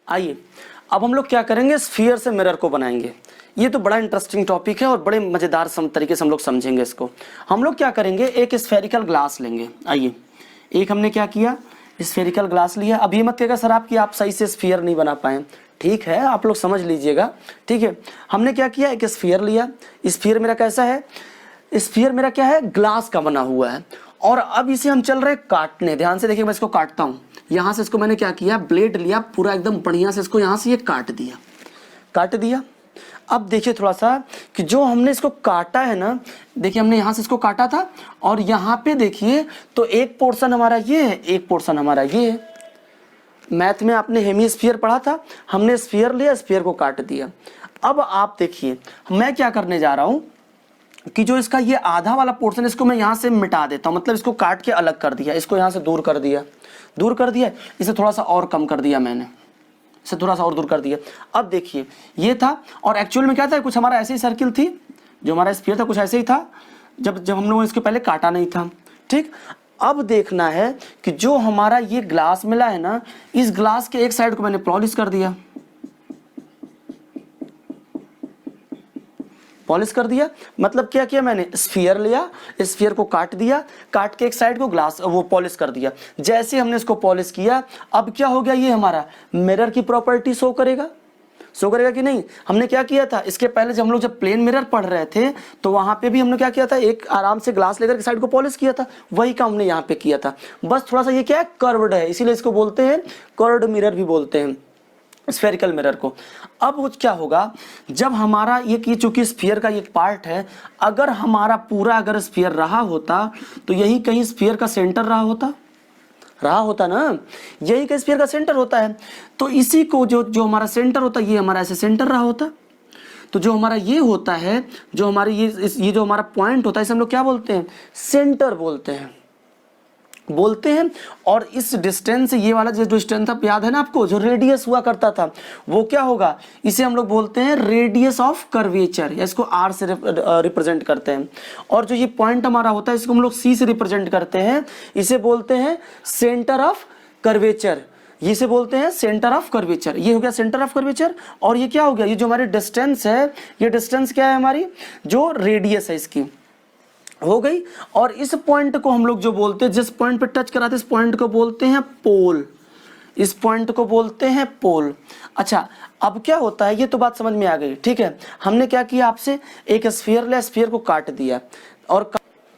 आइए अब हम लोग क्या करेंगे, स्फीयर से मिरर को बनाएंगे। ये तो बड़ा इंटरेस्टिंग टॉपिक है और बड़े मज़ेदार तरीके से हम लोग समझेंगे इसको। हम लोग क्या करेंगे, एक स्फेरिकल ग्लास लेंगे। आइए, एक हमने क्या किया, स्फेरिकल ग्लास लिया। अब ये मत कहेगा सर आप सही से स्फीयर नहीं बना पाए, ठीक है, आप लोग समझ लीजिएगा, ठीक है। हमने क्या किया, एक स्फीयर लिया। स्फीयर मेरा कैसा है, स्फीयर मेरा क्या है, ग्लास का बना हुआ है। और अब इसे हम चल रहे काटने, ध्यान से देखिए, मैं इसको काटता हूँ। यहाँ से इसको मैंने क्या किया, ब्लेड लिया, पूरा एकदम बढ़िया से इसको यहाँ से ये काट दिया। अब देखिए थोड़ा सा कि जो हमने इसको काटा है ना, देखिए हमने यहाँ से इसको काटा था और यहाँ पे देखिए तो एक पोर्शन हमारा ये है, एक पोर्शन हमारा ये है। मैथ में आपने हेमीस्फीयर पढ़ा था, हमने स्फीयर लिया, स्फीयर को काट दिया। अब आप देखिए मैं क्या करने जा रहा हूँ कि जो इसका ये आधा वाला पोर्शन, इसको मैं यहाँ से मिटा देता हूँ, मतलब इसको काट के अलग कर दिया, इसको यहाँ से दूर कर दिया, इसे थोड़ा सा और कम कर दिया मैंने, इसे थोड़ा सा और दूर कर दिया। अब देखिए ये था, और एक्चुअल में क्या था, कुछ हमारा ऐसे ही सर्किल थी, जो हमारा स्फीयर था कुछ ऐसे ही था जब हम लोगों ने इसके पहले काटा नहीं था, ठीक। अब देखना है कि जो हमारा ये ग्लास मिला है ना, इस ग्लास के एक साइड को मैंने पॉलिश कर दिया, मतलब क्या किया मैंने, स्फीयर लिया, स्फीयर को काट दिया, काट के एक साइड को ग्लास वो पॉलिश कर दिया। जैसे हमने इसको पॉलिश किया, अब क्या हो गया, ये हमारा मिरर की प्रॉपर्टी शो करेगा कि नहीं। हमने क्या किया था, इसके पहले जब हम लोग जब प्लेन मिरर पढ़ रहे थे तो वहां पे भी हमने क्या किया था, एक आराम से ग्लास लेकर के साइड को पॉलिश किया था, वही काम हमने यहाँ पे किया था। बस थोड़ा सा ये क्या है, कर्व्ड है, इसीलिए इसको बोलते हैं कर्व्ड मिरर भी बोलते हैं, स्फेरिकल मिरर को। अब वो क्या होगा, जब हमारा ये चूंकि स्फीयर का एक पार्ट है, अगर हमारा पूरा अगर स्फीयर रहा होता तो यही कहीं स्फीयर का सेंटर रहा होता ना, यही कहीं स्फीयर का सेंटर होता है। तो इसी को जो हमारा सेंटर होता है, ये हमारा ऐसे सेंटर रहा होता। तो जो हमारा ये होता है, जो हमारे ये जो हमारा पॉइंट होता है, इसे हम लोग क्या बोलते हैं, सेंटर बोलते हैं। और इस डिस्टेंस, ये वाला जो डिस्टेंस था, याद है ना आपको, जो रेडियस हुआ करता था, वो क्या होगा, इसे हम लोग बोलते हैं रेडियस ऑफ कर्वेचर, या इसको आर से रिप्रेजेंट करते हैं। और जो ये पॉइंट हमारा होता है, इसको हम लोग सी से रिप्रेजेंट करते हैं, इसे बोलते हैं सेंटर ऑफ कर्वेचर, इसे बोलते हैं सेंटर ऑफ कर्वेचर। ये हो गया सेंटर ऑफ कर्वेचर। और ये क्या हो गया, ये जो हमारी डिस्टेंस है, ये डिस्टेंस क्या है, हमारी जो रेडियस है इसकी हो गई। और इस पॉइंट को हम लोग जो बोलते हैं, जिस पॉइंट पे टच कराते हैं, इस पॉइंट को बोलते हैं पोल, इस पॉइंट को बोलते हैं पोल। अच्छा, अब क्या होता है, ये तो बात समझ में आ गई, ठीक है। हमने क्या किया, आपसे एक स्फीयर लिया, स्फीयर को काट दिया और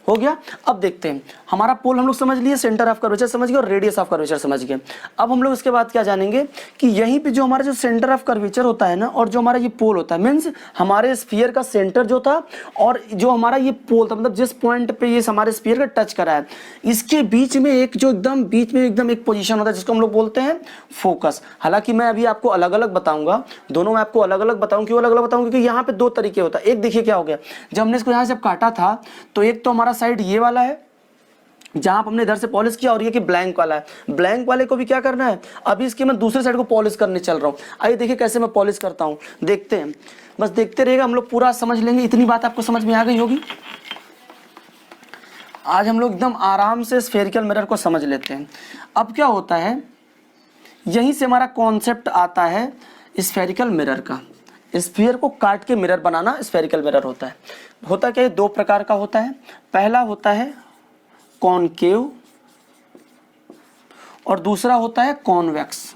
हो गया। अब देखते हैं, हमारा पोल हम लोग समझ लिए, सेंटर ऑफ कर्वेचर समझ गए और रेडियस ऑफ कर्वेचर समझ गए। अब हम लोग इसके बाद क्या जानेंगे कि यहीं पे जो हमारा जो सेंटर ऑफ कर्वेचर होता है ना, और जो हमारा ये पोल होता है, मीन्स हमारे स्फीयर का सेंटर जो था और जो हमारा ये पोल था, मतलब जिस पॉइंट पे ये हमारे स्फीयर का टच करा है, इसके बीच में एक जो एकदम बीच में एकदम एक पोजीशन होता है, जिसको हम लोग बोलते हैं फोकस। हालांकि मैं अभी आपको अलग अलग बताऊंगा, दोनों मैं आपको अलग अलग बताऊंगा, क्यों अलग अलग बताऊंगा, क्योंकि यहाँ पे दो तरीके होता है। एक देखिए क्या हो गया, जब हमने इसको यहाँ से काटा था, तो एक तो हमारा साइड ये वाला है जहां हमने इधर से पॉलिश किया, और ये कि ब्लैंक वाला है। ब्लैंक वाले को भी क्या करना है, अभी इसके मैं दूसरे साइड को पॉलिश करने चल रहा हूं। आइए देखिए कैसे मैं पॉलिश करता हूं, देखते हैं, बस देखते रहिएगा, हम लोग पूरा समझ लेंगे। इतनी बात आपको समझ में आ गई होगी। आज हम लोग एकदम आराम से स्फेरिकल मिरर को समझ लेते हैं। अब क्या होता है, यहीं से हमारा कॉन्सेप्ट आता है स्फेरिकल मिरर का। स्फीयर को काट के मिरर बनाना स्फेरिकल मिरर होता है। होता क्या है, दो प्रकार का होता है। पहला होता है कॉनकेव और दूसरा होता है कॉन्वेक्स।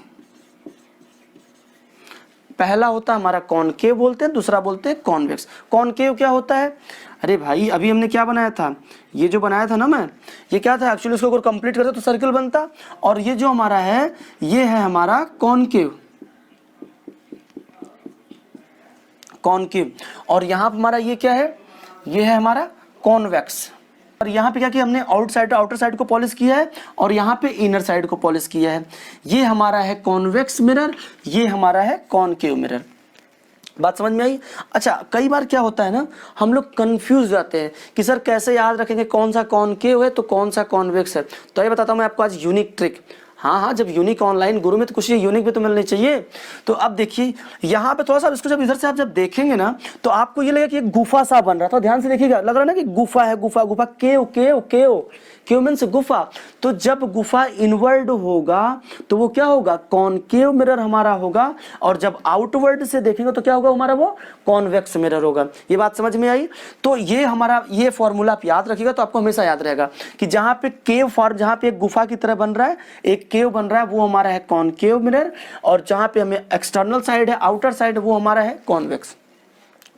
पहला होता है हमारा कॉनकेव बोलते हैं, दूसरा बोलते हैं कॉन्वेक्स। कॉनकेव क्या होता है, अरे भाई अभी हमने क्या बनाया था, ये जो बनाया था ना मैं, ये क्या था एक्चुअली, इसको अगर कंप्लीट करते तो सर्किल बनता। और ये जो हमारा है, ये है हमारा कॉनकेव, और यहां पर हमारा ये क्या है, ये है हमारा कॉन्वेक्स। और यहाँ पे क्या किया हमने, आउटर साइड को पॉलिश किया है और यहाँ पे इनर साइड को पॉलिश किया है। ये हमारा है कॉन्वेक्स मिरर, ये हमारा है कॉनकेव मिरर। बात समझ में आई। अच्छा, कई बार क्या होता है ना, हम लोग कंफ्यूज जाते हैं कि सर कैसे याद रखेंगे कौन सा कॉनकेव है तो कौन सा कॉन्वेक्स है। तो ये बताता हूँ मैं आपको आज यूनिक ट्रिक। हाँ, जब यूनिक ऑनलाइन गुरु में तो कुछ यूनिक भी तो मिलनी चाहिए। तो अब देखिए यहाँ पे थोड़ा सा इसको जब इधर से आप जब देखेंगे ना, तो आपको ये लगेगा कि एक गुफा सा बन रहा था। ध्यान से देखिएगा, लग रहा है ना कि गुफा है, गुफा केव केव केव केव मीन्स गुफा, तो जब गुफा इनवर्ड होगा तो वो क्या होगा, कॉनकेव मिरर हमारा होगा, और जब आउटवर्ड से देखेंगे तो क्या होगा हमारा, वो कॉन्वेक्स मिरर होगा। ये बात समझ में आई? तो ये हमारा ये फॉर्मूला आप याद रखिएगा तो आपको हमेशा याद रहेगा कि जहां पे केव फॉर, जहां पे एक गुफा की तरह बन रहा है, एक केव बन रहा है, वो हमारा है कॉनकेव मिरर, और जहां पे हमें एक्सटर्नल साइड है, आउटर साइड, वो हमारा है कॉन्वेक्स।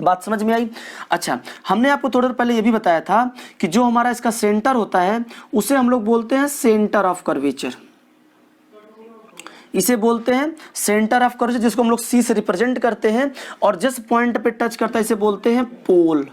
बात समझ में आई? अच्छा, हमने आपको थोड़ी देर पहले ये भी बताया था कि जो हमारा इसका सेंटर होता है उसे हम लोग बोलते हैं सेंटर ऑफ कर्वेचर, इसे बोलते हैं सेंटर ऑफ कर्वेचर, जिसको हम लोग सी से रिप्रेजेंट करते हैं, और जिस पॉइंट पे टच करता है इसे बोलते हैं पोल,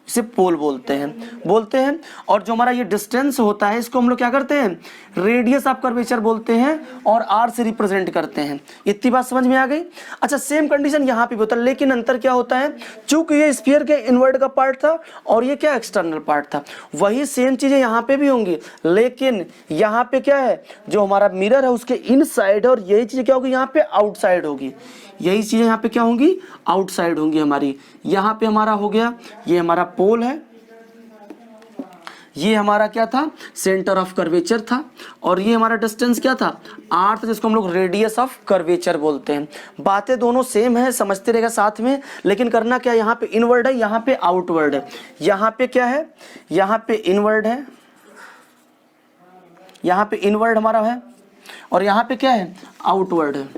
इसे पोल बोलते हैं। और जो हमारा ये डिस्टेंस होता है इसको हम लोग क्या करते हैं, रेडियस ऑफ कर्वेचर बोलते हैं, और आर से रिप्रेजेंट करते हैं। इतनी बात समझ में आ गई? अच्छा, सेम कंडीशन यहाँ पे भी होता है, लेकिन अंतर क्या होता है, चूंकि ये स्फीयर के इनवर्ड का पार्ट था और ये क्या एक्सटर्नल पार्ट था, वही सेम चीजें यहाँ पे भी होंगी, लेकिन यहाँ पे क्या है, जो हमारा मिरर है उसके इनसाइड, और यही चीजें क्या होगी यहाँ पे आउटसाइड होगी, यही चीजें यहाँ पे क्या होंगी, आउटसाइड होंगी हमारी। यहाँ पे हमारा हो गया, ये हमारा पोल है, ये हमारा क्या था, सेंटर ऑफ कर्वेचर था, और ये हमारा डिस्टेंस क्या था, आर था, जिसको हम लोग रेडियस ऑफ कर्वेचर बोलते हैं। बातें दोनों सेम है, समझते रहेगा साथ में, लेकिन करना क्या, यहाँ पे इनवर्ड है, यहाँ पे आउटवर्ड है। यहाँ पे क्या है, यहाँ पे इनवर्ड है, यहाँ पे इनवर्ड हमारा है, और यहाँ पे क्या है, आउटवर्ड है।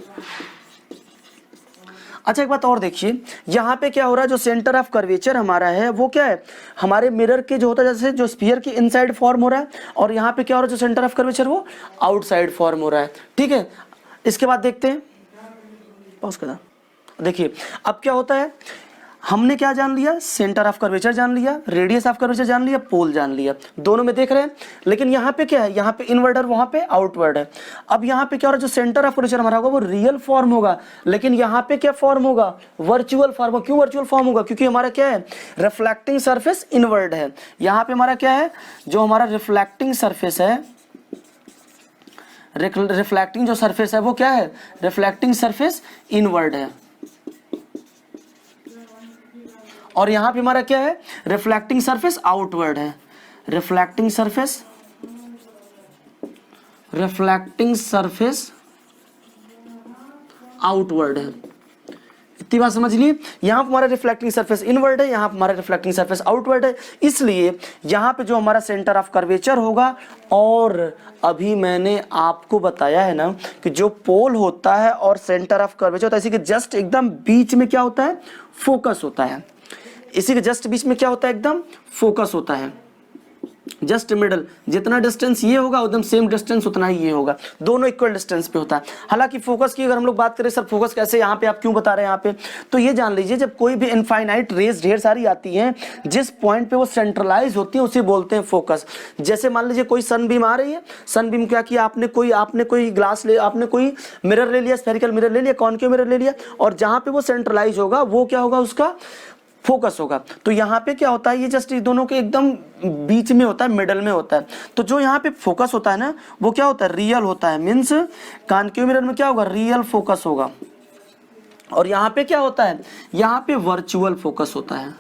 अच्छा, एक बात और देखिए, यहाँ पे क्या हो रहा है, जो सेंटर ऑफ कर्वेचर हमारा है वो क्या है, हमारे मिरर के जो होता है, जैसे जो स्फीयर की इनसाइड फॉर्म हो रहा है, और यहाँ पे क्या हो रहा है, जो सेंटर ऑफ कर्वेचर वो आउटसाइड फॉर्म हो रहा है। ठीक है, इसके बाद देखते हैं, पॉज करा, देखिए अब क्या होता है, हमने क्या जान लिया, सेंटर ऑफ कर्वेचर जान लिया, रेडियस ऑफ कर्वेचर जान लिया, पोल जान लिया, दोनों में देख रहे हैं। लेकिन यहाँ पे क्या है, यहाँ पे इनवर्ड, वहाँ पे आउटवर्ड है। अब यहाँ पे क्या हो रहा है, जो सेंटर ऑफ कर्वेचर हमारा होगा वो रियल फॉर्म होगा, लेकिन यहाँ पे क्या फॉर्म होगा, वर्चुअल फॉर्म। क्यों वर्चुअल फॉर्म होगा, क्योंकि हमारा क्या है, रिफ्लेक्टिंग सरफेस इनवर्ड है। यहाँ पे हमारा क्या है, जो हमारा रिफ्लेक्टिंग सरफेस है, रिफ्लेक्टिंग जो सरफेस है वो क्या है, रिफ्लेक्टिंग सरफेस इनवर्ड है, और यहां पे हमारा क्या है, रिफ्लेक्टिंग सरफेस आउटवर्ड है। रिफ्लेक्टिंग सरफेस आउटवर्ड है। इतनी बात समझ लिए, यहां पर हमारा रिफ्लेक्टिंग सरफेस इनवर्ड है, यहां पर हमारा रिफ्लेक्टिंग सरफेस आउटवर्ड है, इसलिए यहां पे जो हमारा सेंटर ऑफ कर्वेचर होगा, और अभी मैंने आपको बताया है ना कि जो पोल होता है और सेंटर ऑफ कर्वेचर होता है, इसी के जस्ट एकदम बीच में क्या होता है, फोकस होता है। इसी के जस्ट बीच में क्या होता है, एकदम फोकस होता है, जस्ट मिडल। जितना डिस्टेंस ये होगा एकदम सेम डिस्टेंस उतना ही ये होगा, दोनों इक्वल डिस्टेंस पे होता है। हालांकि फोकस की अगर हम लोग बात करें, सर फोकस कैसे यहाँ पे आप क्यों बता रहे हैं यहाँ पे, तो ये जान लीजिए, जब कोई भी इनफाइनाइट रेज ढेर सारी आती हैं, जिस पॉइंट पे वो सेंट्रलाइज होती है उसे बोलते हैं फोकस। जैसे मान लीजिए कोई सन बीम आ रही है, सन बीम क्या किया आपने, कोई ग्लास ले, आपने कोई मिरर ले लिया, स्फेरिकल मिरर ले लिया, कॉनकेव मिरर ले लिया, और जहां पे वो सेंट्रलाइज होगा वो क्या होगा, उसका फोकस होगा। तो यहाँ पे क्या होता है, ये जस्ट दोनों के एकदम बीच में होता है, मिडल में होता है। तो जो यहाँ पे फोकस होता है ना, वो क्या होता है, रियल होता है, मीन्स कॉनकेव मिरर में क्या होगा, रियल फोकस होगा, और यहाँ पे क्या होता है, यहाँ पे वर्चुअल फोकस होता है।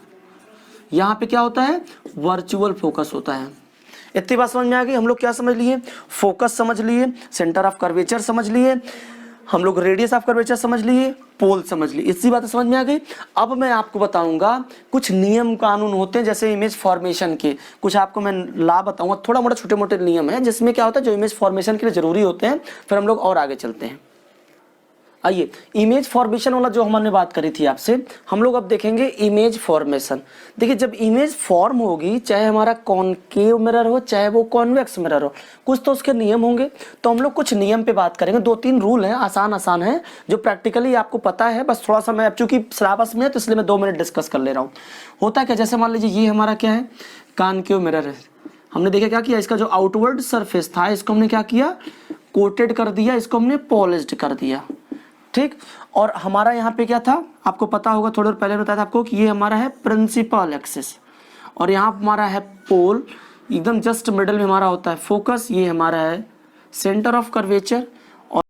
यहाँ पे क्या होता है, वर्चुअल फोकस होता है। इतनी बात समझ में आ गई? हम लोग क्या समझ लिए, फोकस समझ लिए, सेंटर ऑफ कर्वेचर समझ लिए, हम लोग रेडियस ऑफ कर्वेचर समझ लिए, पोल समझ लिए। इसी बात समझ में आ गई। अब मैं आपको बताऊंगा कुछ नियम कानून होते हैं, जैसे इमेज फॉर्मेशन के कुछ आपको मैं ला बताऊंगा, थोड़ा मोटा छोटे मोटे नियम है जिसमें क्या होता है, जो इमेज फॉर्मेशन के लिए जरूरी होते हैं। फिर हम लोग और आगे चलते हैं। आइए, इमेज फॉर्मेशन वाला जो हमने बात करी थी आपसे, हम लोग अब देखेंगे इमेज फॉर्मेशन। देखिए, जब इमेज फॉर्म होगी, चाहे हमारा कॉनकेव मिरर हो चाहे वो कॉन्वेक्स मिरर हो, कुछ तो उसके नियम होंगे। तो हम लोग कुछ नियम पे बात करेंगे। 2-3 रूल हैं, आसान है, जो प्रैक्टिकली आपको पता है, बस थोड़ा सा मैं चूंकि सिलेबस में है तो इसलिए मैं 2 मिनट डिस्कस कर ले रहा हूँ। होता क्या, जैसे मान लीजिए ये हमारा क्या है, कॉनकेव मिरर है। हमने देखा क्या किया, इसका जो आउटवर्ड सरफेस था इसको हमने क्या किया, कोटेड कर दिया, इसको हमने पॉलिश्ड कर दिया, ठीक। और हमारा यहाँ पे क्या था, आपको पता होगा, थोड़ी देर पहले बताया था आपको कि ये हमारा है प्रिंसिपल एक्सिस, और यहाँ हमारा है पोल, एकदम जस्ट मिडल में हमारा होता है फोकस। ये हमारा है सेंटर ऑफ कर्वेचर,